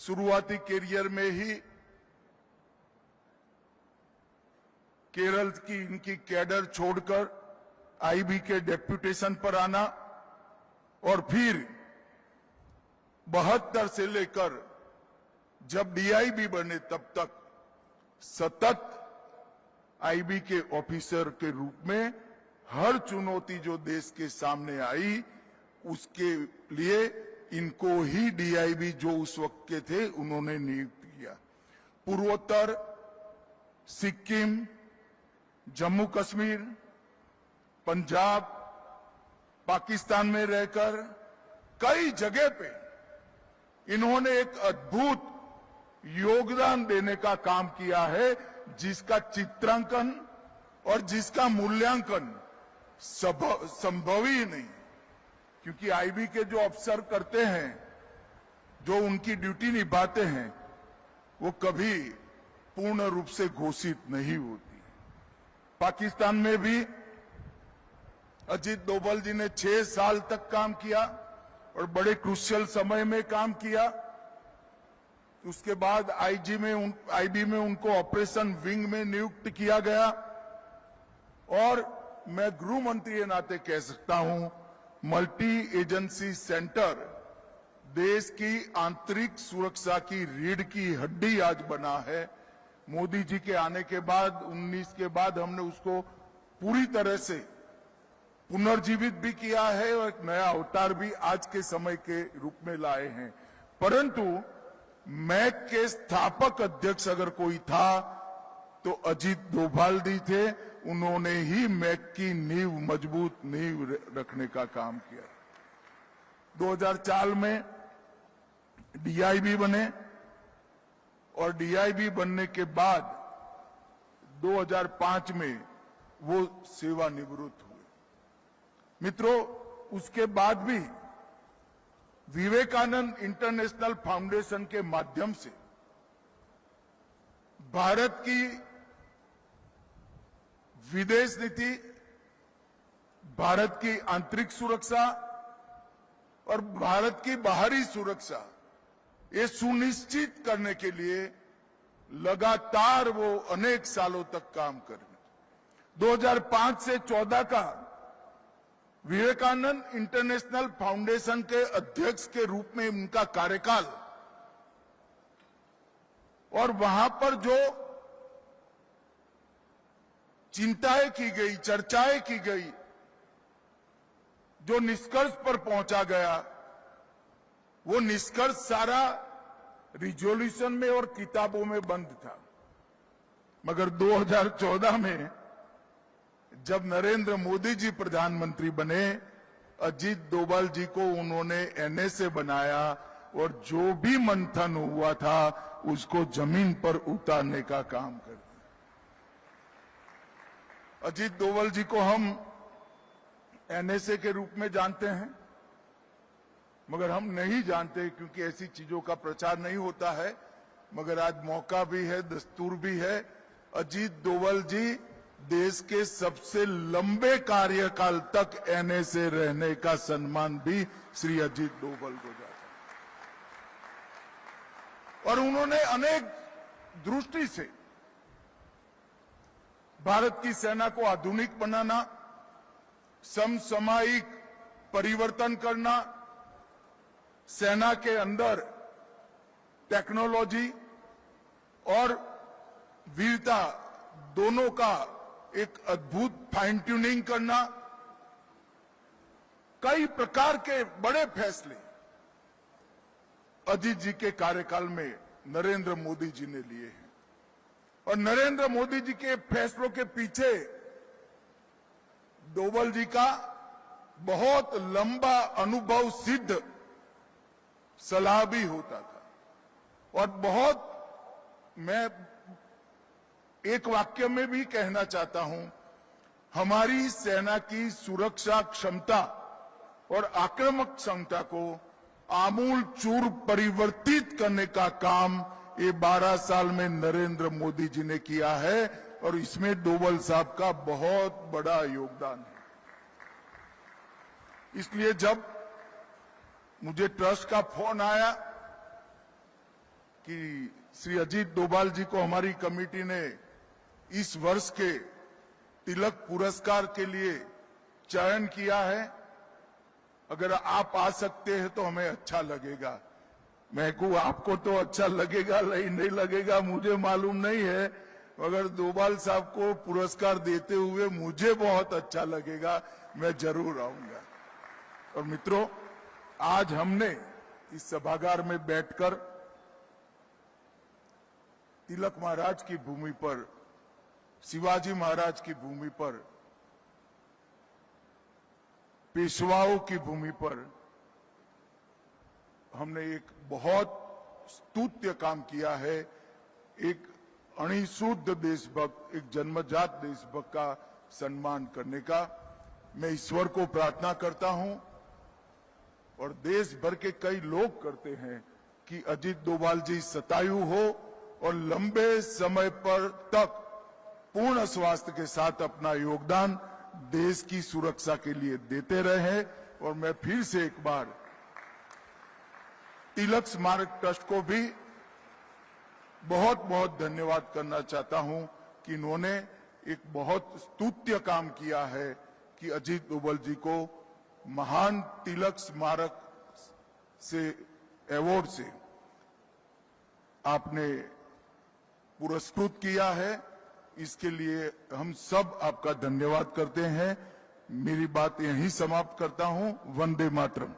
शुरुआती कैरियर में ही केरल की इनकी कैडर छोड़कर आईबी के डेप्यूटेशन पर आना और फिर 72 से लेकर जब डीआईबी बने तब तक सतत आईबी के ऑफिसर के रूप में हर चुनौती जो देश के सामने आई उसके लिए इनको ही डीआईबी जो उस वक्त के थे उन्होंने नियुक्त किया। पूर्वोत्तर, सिक्किम, जम्मू कश्मीर, पंजाब, पाकिस्तान में रहकर कई जगह पे इन्होंने एक अद्भुत योगदान देने का काम किया है, जिसका चित्रांकन और जिसका मूल्यांकन संभव ही नहीं, क्योंकि आईबी के जो अफसर करते हैं, जो उनकी ड्यूटी निभाते हैं, वो कभी पूर्ण रूप से घोषित नहीं होती। पाकिस्तान में भी अजीत डोभाल जी ने 6 साल तक काम किया और बड़े क्रूशियल समय में काम किया। उसके बाद आईबी में उनको ऑपरेशन विंग में नियुक्त किया गया और मैं गृह मंत्री के नाते कह सकता हूं, मल्टी एजेंसी सेंटर देश की आंतरिक सुरक्षा की रीढ़ की हड्डी आज बना है। मोदी जी के आने के बाद 19 के बाद हमने उसको पूरी तरह से पुनर्जीवित भी किया है और एक नया अवतार भी आज के समय के रूप में लाए हैं। परंतु मैक के स्थापक अध्यक्ष अगर कोई था तो अजीत डोभाल जी थे। उन्होंने ही मैक की नींव, मजबूत नींव रखने का काम किया। 2004 में डीआईबी बने और डीआईबी बनने के बाद 2005 में वो सेवानिवृत्त हुए। मित्रों, उसके बाद भी विवेकानंद इंटरनेशनल फाउंडेशन के माध्यम से भारत की विदेश नीति, भारत की आंतरिक सुरक्षा और भारत की बाहरी सुरक्षा ये सुनिश्चित करने के लिए लगातार वो अनेक सालों तक काम करें। 2005 से 14 का विवेकानंद इंटरनेशनल फाउंडेशन के अध्यक्ष के रूप में उनका कार्यकाल और वहां पर जो चिंताएं की गई, चर्चाएं की गई, जो निष्कर्ष पर पहुंचा गया, वो निष्कर्ष सारा रिजोल्यूशन में और किताबों में बंद था। मगर 2014 में जब नरेंद्र मोदी जी प्रधानमंत्री बने, अजीत डोभाल जी को उन्होंने एनएसए बनाया और जो भी मंथन हुआ था उसको जमीन पर उतारने का काम कर दिया। अजीत डोभाल जी को हम एनएसए के रूप में जानते हैं, मगर हम नहीं जानते क्योंकि ऐसी चीजों का प्रचार नहीं होता है। मगर आज मौका भी है, दस्तूर भी है। अजीत डोभाल जी देश के सबसे लंबे कार्यकाल तक एनएसए रहने का सम्मान भी श्री अजीत डोभाल को जाता है। और उन्होंने अनेक दृष्टि से भारत की सेना को आधुनिक बनाना, समसामयिक परिवर्तन करना, सेना के अंदर टेक्नोलॉजी और वीरता दोनों का एक अद्भुत फाइन ट्यूनिंग करना, कई प्रकार के बड़े फैसले अजीत जी के कार्यकाल में नरेंद्र मोदी जी ने लिए हैं। और नरेंद्र मोदी जी के फैसलों के पीछे डोभाल जी का बहुत लंबा अनुभव सिद्ध सलाह भी होता था। और बहुत, मैं एक वाक्य में भी कहना चाहता हूं, हमारी सेना की सुरक्षा क्षमता और आक्रामक क्षमता को आमूल चूर परिवर्तित करने का काम ये 12 साल में नरेंद्र मोदी जी ने किया है और इसमें डोभाल साहब का बहुत बड़ा योगदान है। इसलिए जब मुझे ट्रस्ट का फोन आया कि श्री अजीत डोभाल जी को हमारी कमेटी ने इस वर्ष के तिलक पुरस्कार के लिए चयन किया है। अगर आप आ सकते हैं तो हमें अच्छा लगेगा। मैं कहूँ आपको तो अच्छा लगेगा नहीं लगेगा मुझे मालूम नहीं है, मगर डोभाल साहब को पुरस्कार देते हुए मुझे बहुत अच्छा लगेगा, मैं जरूर आऊंगा। और मित्रों, आज हमने इस सभागार में बैठकर तिलक महाराज की भूमि पर, शिवाजी महाराज की भूमि पर, पेशवाओं की भूमि पर हमने एक बहुत स्तुत्य काम किया है। एक अणिशुद्ध देशभक्त, एक जन्मजात देशभक्त का सम्मान करने का मैं ईश्वर को प्रार्थना करता हूं और देश भर के कई लोग करते हैं कि अजीत डोभाल जी शतायु हो और लंबे समय पर तक पूर्ण स्वास्थ्य के साथ अपना योगदान देश की सुरक्षा के लिए देते रहे। और मैं फिर से एक बार तिलक स्मारक ट्रस्ट को भी बहुत बहुत धन्यवाद करना चाहता हूं कि इन्होंने एक बहुत स्तुत्य काम किया है कि अजीत डोभाल जी को महान तिलक स्मारक से अवार्ड से आपने पुरस्कृत किया है। इसके लिए हम सब आपका धन्यवाद करते हैं। मेरी बात यहीं समाप्त करता हूं। वंदे मातरम।